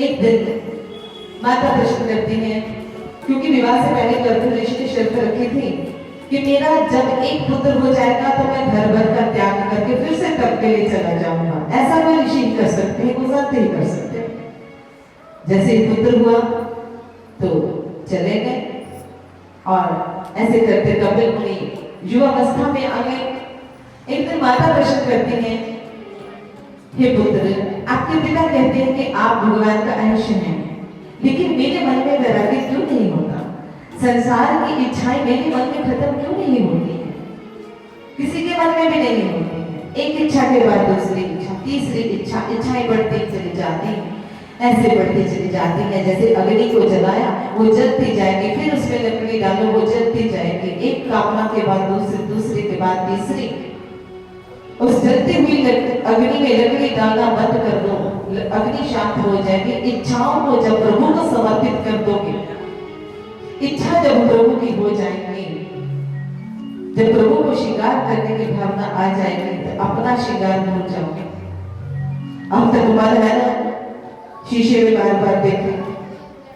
एक दिन माता प्रश्न करती हैं, क्योंकि विवाह से पहले गर्भ ऋषि ने शर्त रखी थी कि मेरा जब एक पुत्र हो जाएगा तो मैं घर भर का त्याग करके फिर से तप के लिए चला जाऊंगा। ऐसा कोई ऋषि कर सकते हैं, गुजरते ही कर सकते हैं। जैसे ही पुत्र हुआ तो चले गए और ऐसे करते कपिल मुनि युवावस्था में आ गए। एक दिन माता प्रश्न करती हैं, हे पुत्र, आपके पिता कहते हैं कि आप भगवान का अंश हैं, लेकिन मेरे मन में वैराग्य क्यों नहीं होता? संसार की इच्छाएं मेरे मन में खत्म क्यों नहीं होती है? किसी के मन में भी नहीं होती है। एक इच्छा के बाद दूसरी इच्छा, तीसरी इच्छा, इच्छाएं बढ़ती चली जाती हैं, ऐसे बढ़ती चली जाती है। जैसे अग्नि को जलाया वो जलती जाएगी, फिर उसमें लकड़ी डालो वो जलती जाएगी, एक कामना के बाद दूसरी, दूसरी के बाद तीसरी। उस जलती हुई अग्नि में लकड़ी डालना बंद कर दो, अग्नि शांत हो जाएगी। इच्छाओं को जब प्रभु को समर्पित कर दोगे, इच्छा जब प्रभु की हो जाएगी, जब प्रभु को श्रृंगार करने की भावना आ जाएगी तो अपना श्रृंगार भूल जाओगे। अब तक मन है ना, शीशे में बार बार देखे,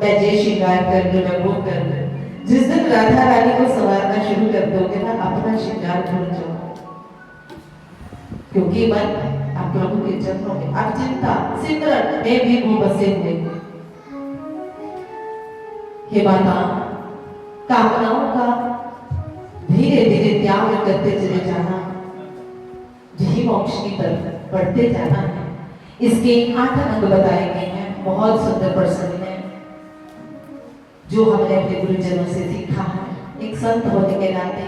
मैं ये श्रृंगार कर लूं, मैं वो कर लूं। जिस दिन राधा रानी को संवारना शुरू कर दोगे ना, अपना श्रृंगार भूल जाओ, क्योंकि मन आप प्रभु के चरणों में, आप चिंता सिमरन में भी वो बसे हुए। हे माता, कामनाओं का धीरे धीरे त्याग करते चले जाना, यही मोक्ष की तरफ बढ़ते जाना है। इसके 8 अंग बताए गए हैं, बहुत सुंदर प्रसंग है जो हमने अपने गुरुजनों से सीखा है। एक संत होने के नाते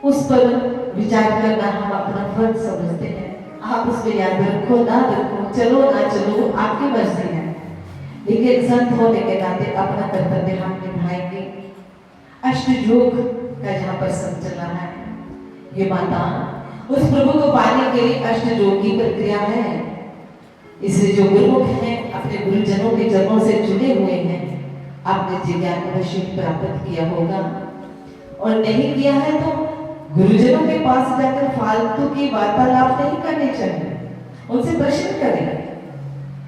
उस पर विचार करना हम अपना फर्ज समझते हैं। आप उसमें याद रखो ना रखो, चलो ना चलो, आपकी मर्जी है, लेकिन संत होने के नाते अपना कर्तव्य हम निभाएंगे। अष्टयोग का जहाँ पर सब चला है, ये माता उस प्रभु को पाने के लिए अष्टयोग की प्रक्रिया है। इसलिए जो गुरुमुख हैं, अपने गुरुजनों के चरणों से जुड़े हुए हैं, आपने जिज्ञान अवश्य प्राप्त किया होगा, और नहीं किया है तो गुरुजनों के पास जाकर फालतू की वार्तालाप नहीं करनी चाहिए। उनसे प्रश्न करें,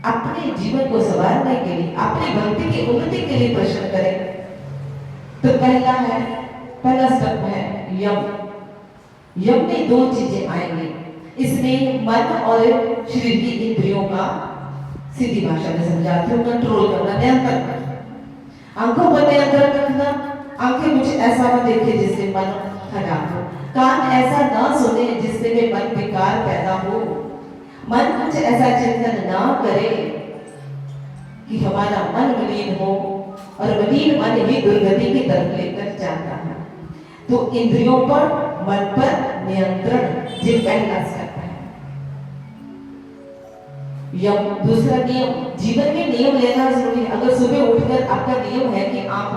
अपने जीवन को संवारने के लिए, अपनी भक्ति की उन्नति के लिए प्रश्न करें। तो पहला स्टेप है यम। यम में 2 चीजें आएंगी। इसमें मन और शरीर की इंद्रियों का, सीधी भाषा में समझाती हूँ, कंट्रोल करना, नियंत्रण करना। आंखों पर नियंत्रण रखना, आंखें कुछ ऐसा न देखे जिससे मन खराब हो, कान ऐसा न सुने जिससे में मन विकार पैदा हो, मन कुछ ऐसा चिंतन ना करे कि हमारा मन मलिन हो, और मलिन मन ही दुर्गति की तरफ लेकर जाता है। तो इंद्रियों पर, मन पर नियंत्रण ये पहला स्टेप है। यम। दूसरा नियम, जीवन में नियम लेना जरूरी है। अगर सुबह उठकर आपका नियम है कि आप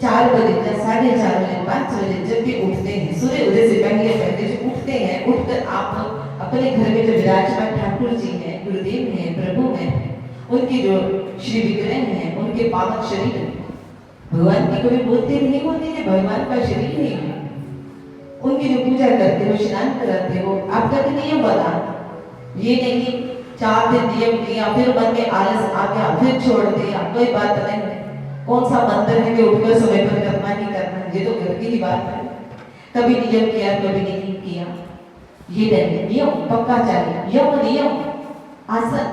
4 बजे या 4:30 बजे, 5 बजे जब भी उठते हैं, सूर्य उदय से पहले पहले जो उठते हैं, उठकर आप अपने घर में जो विराजमान ठाकुर जी हैं, गुरुदेव हैं, प्रभु हैं, उनकी जो श्री विग्रह हैं, उनके पावन शरीर, भगवान की कभी मूर्ति नहीं होती है, भगवान का शरीर नहीं है, उनकी जो पूजा करते हो, स्नान कराते हो, आपका नियम बना। ये नहीं 4 दिन नियम किया, फिर मन में आलस आ गया, फिर छोड़ दिया, कोई बात नहीं। कौन सा मंदिर है कि उठकर समय पर करना ही करना, ये तो घर की ही बात है। कभी नियम किया, कभी नहीं किया, ये नहीं, नियम पक्का चाहिए। यम नियम। आसन,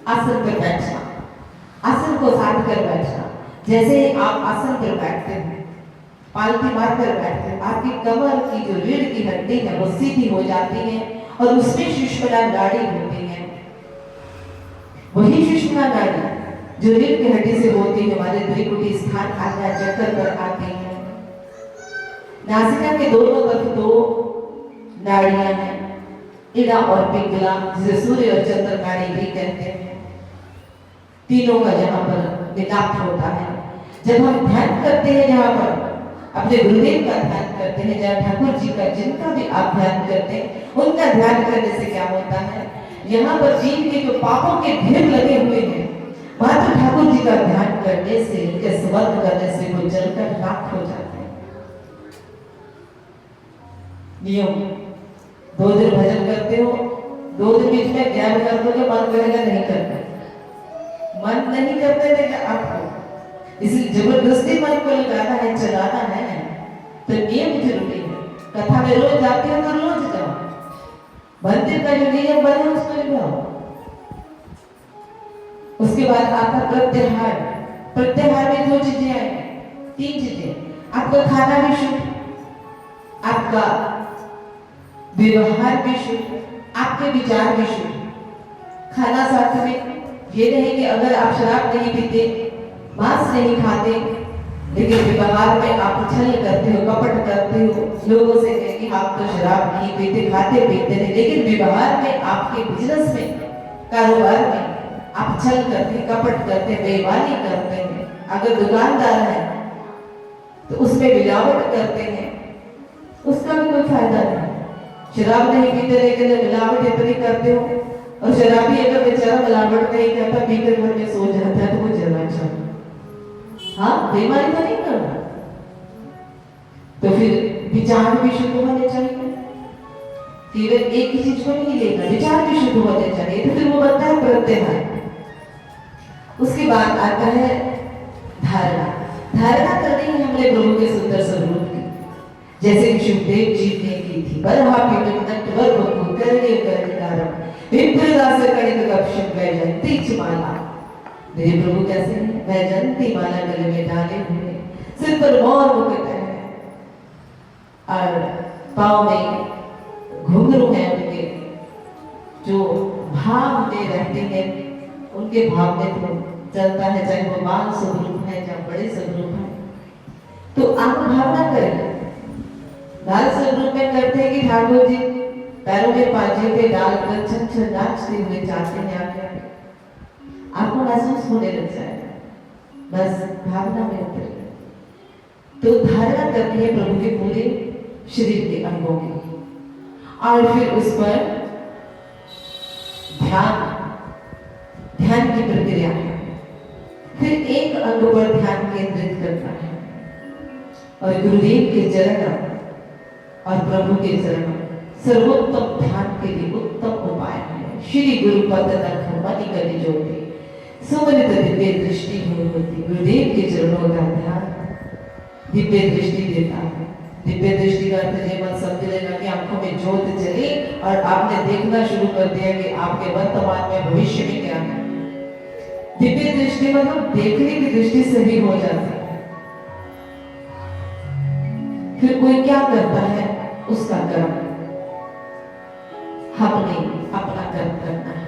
आसन पर बैठना, आसन को साध कर बैठना। जैसे आप आसन पर बैठते हैं, पालथी मारकर बैठते हैं, आपकी कमर की जो रीढ़ की हड्डी है वो सीधी हो जाती है, और उसमें सुषुम्ना नाड़ी होती है। वही सुषुम्ना नाड़ी जो रीढ़ की हड्डी से होती है, हमारे त्रिकुटी स्थान आज्ञा चक्कर पर आती है। नासिका के दोनों तरफ 2 नाड़ियां हैं, इड़ा और पिंगला, जिसे सूर्य और चंद्र नाड़ी भी कहते हैं। तीनों का जहाँ पर मिलाप होता है। जब हम ध्यान करते हैं, जहाँ पर अपने गुरुदेव का ध्यान करते हैं, जहाँ ठाकुर जी का, जिनका भी आप ध्यान करते हैं, उनका ध्यान करने से क्या होता है, यहाँ पर जीव के जो पापों के ढेर लगे हुए हैं, वहां तो ठाकुर जी का ध्यान करने से, उनके स्मरण करने से वो जलकर राख हो जाते हैं। नियम, 2 दिन भजन करते हो, 2 दिन बीच में ज्ञान कर दोगे, मन करेगा नहीं करना, मन नहीं करते थे आपको, इसलिए जबरदस्ती मन को लगाना है, चलाना है, तो नियम जरूरी है। कथा में रोज जाते हो तो रोज जाओ, मंदिर का जो नियम बने उसको निभाओ। उसके बाद आता प्रत्याहार। प्रत्याहार में दो चीजें आएंगी, तीन चीजें। आपका खाना भी शुद्ध, आपका व्यवहार भी शुद्ध, आपके विचार भी शुद्ध। खाना साथ में ये नहीं कि अगर आप शराब नहीं पीते, मांस नहीं खाते, लेकिन व्यवहार में आप छल करते हो, कपट करते हो, लोगों से कहें कि आप तो शराब नहीं पीते, खाते पीते नहीं, लेकिन व्यवहार में, आपके बिजनेस में, कारोबार में आप छल करते, कपट करते, बेईमानी करते हैं। अगर दुकानदार है तो उसमें मिलावट करते हैं, उसका भी कोई फायदा नहीं। शराब नहीं पीते लेकिन मिलावट इतनी करते हो, और शराबी अगर बेचारा मिलावट नहीं करता, पीकर घर में सो जाता है, तो वो जला चाहिए। हाँ, बेईमानी तो नहीं करना। तो फिर विचार भी शुद्ध होने चाहिए, केवल एक ही चीज को नहीं लेना, विचार भी शुद्ध होने चाहिए, तो फिर वो बनता है प्रत्याहार। उसके बाद आता है धारणा। धारणा करनी है हमने प्रभु के सुंदर स्वरूप की, जैसे कि शिवदेव जी ने की थी। बरहा पीठ वर बकु करगे करनिकारम विप्रदास कणिक गपशप वैजंती च माला। मेरे प्रभु कैसे हैं? वैजंती माला गले में डाले हुए, सिर पर मोर मुकुट है, और पाँव में घुंघरू है उनके, जो भाव में रहते हैं, उनके भाव में तो चलता है, चाहे वो बाल स्वरूप है या बड़े स्वरूप है। तो आप भावना करें, बाल स्वरूप में करते हैं कि ठाकुर जी पैरों में पाजे पे डालकर छन छन नाचते हुए जाते हैं आगे आगे, आपको महसूस होने लग जाएगा, बस भावना में उतर गए। तो धारणा करनी है प्रभु के पूरे शरीर के अंगों की, और फिर उस पर ध्यान की प्रक्रिया है। फिर एक अंग पर ध्यान केंद्रित करना है, और गुरुदेव के चरण और प्रभु के चरण सर्वोत्तम ध्यान के लिए उत्तम उपाय है। श्री गुरु पद तक मनि करी जोड़ी, सुमनित दिव्य दृष्टि होती। गुरुदेव के चरणों का ध्यान दिव्य दृष्टि देता है। दिव्य दृष्टि का अर्थ ये मत समझ लेना कि आंखों में ज्योत जले और आपने देखना शुरू कर दिया कि आपके वर्तमान में भविष्य में क्या है। दिव्य दृष्टि मतलब देखने की दृष्टि सही हो जाती है। फिर कोई क्या करता है उसका कर्म, हमने अपना कर्म करना है,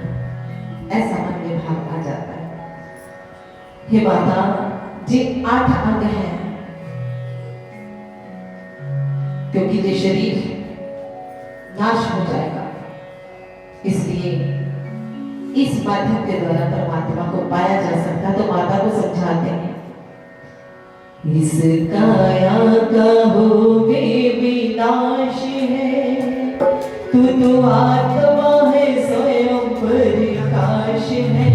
ऐसा मन में भाव आ जाता है। हे माता, जिन 8 अंग हैं, क्योंकि ये शरीर नाश हो जाएगा, इसलिए इस माध्यम के द्वारा परमात्मा को पाया जा सकता। तो माता को समझाते हैं, इस काया का होवे विनाश है, तू तो आत्मा है स्वयं प्रकाश है,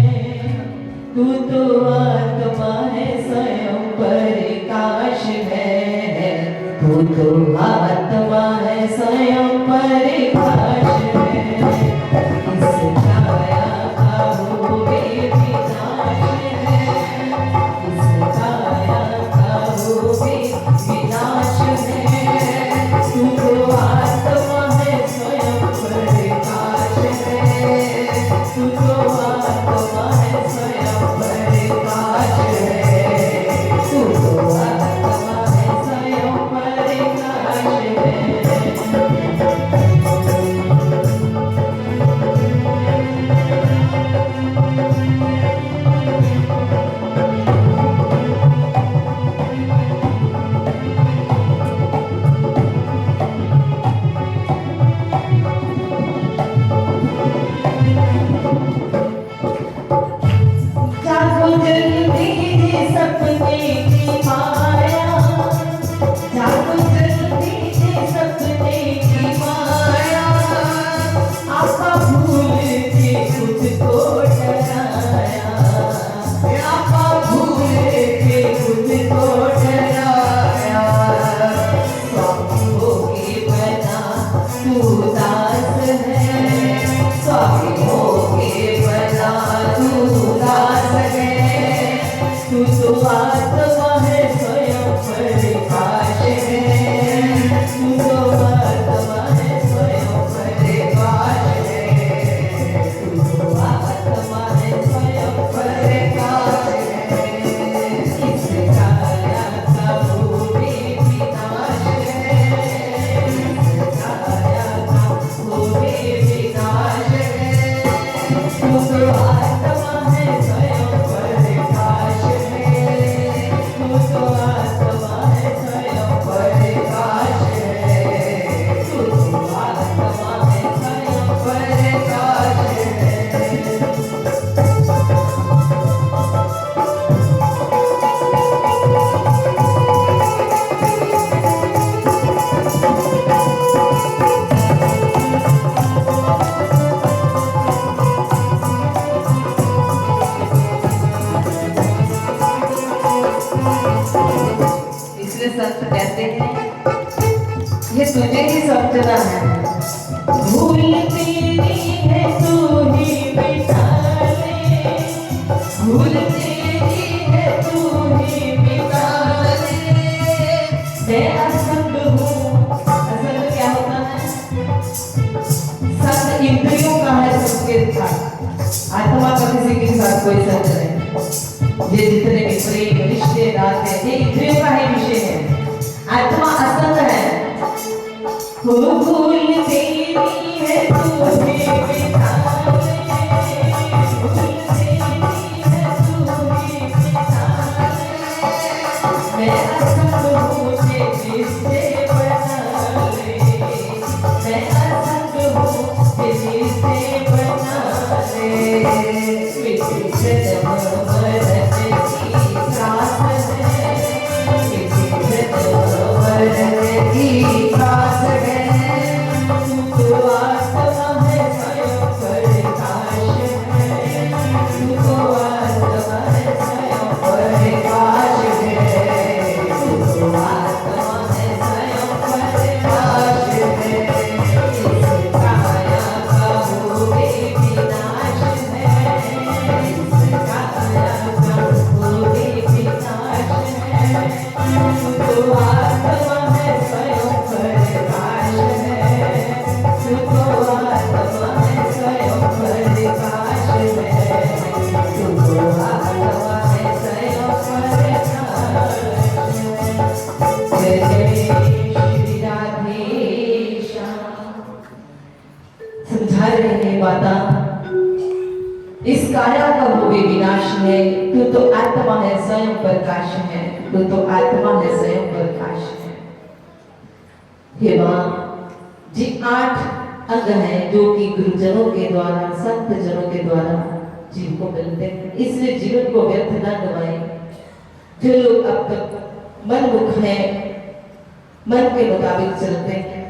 तू तो आत्मा है स्वयं प्रकाश है, तू तो आत्मा है स्वयं प्रकाश है। इस काया का होवे विनाश है, इस काया का होवे विनाश है, तू तो आत्मा है स्वयं प्रकाश है, तू तो आत्मा है स्वयं प्रकाश है, तू तो आत्मा है स्वयं प्रकाश है। संत कहते हैं ये तुझे ही समझना है। भूल तेरी है तू ही मिटा ले, भूल तेरी है तू ही मिटा ले। मैं असंग हूँ, असंग क्या होता है? संग इंद्रियों का है सबके साथ, आत्मा का किसी के साथ कोई संग नहीं। ये जितने भी प्रेम रिश्ते नाते ये इंद्रियों का ही विषय है, आत्मा असंग है। भूल तेरी है तू ही मिटा ले, भूल तेरी है तू ही मिटा ले। मैं असंग हूँ ये रिश्ते बना ले, मैं असंग हूँ ये रिश्ते बना ले। समझा रहे हैं माता, इस काया का वो भी विनाश है, तू तो आत्मा है स्वयं प्रकाश है, तू तो आत्मा है स्वयं प्रकाश है। हे मां, जी 8 अंग हैं जो कि गुरुजनों के द्वारा संत जनों के द्वारा जीव को मिलते हैं, इसलिए जीवन को व्यर्थ न गवाएं। जो लोग अब तक मनमुख हैं, मन के मुताबिक चलते हैं,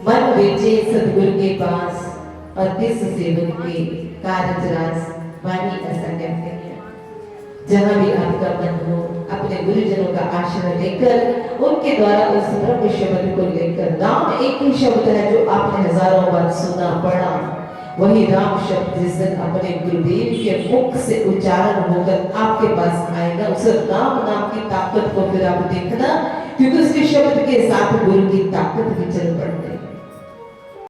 मन बेचे सदगुरु के पास और किस सेवक के कारजराज वाणी ऐसा कहते हैं। जहां भी आपका मन हो, अपने गुरुजनों का आश्रय लेकर उनके द्वारा उस ब्रह्म शब्द को लेकर, राम एक ही शब्द है जो आपने हजारों बार सुना पढ़ा, वही राम शब्द जिस दिन अपने गुरुदेव के मुख से उच्चारण होकर आपके पास आएगा, उस राम नाम की ताकत को फिर आप देखना, क्योंकि उसके शब्द के साथ गुरु की ताकत भी चल पड़ती है।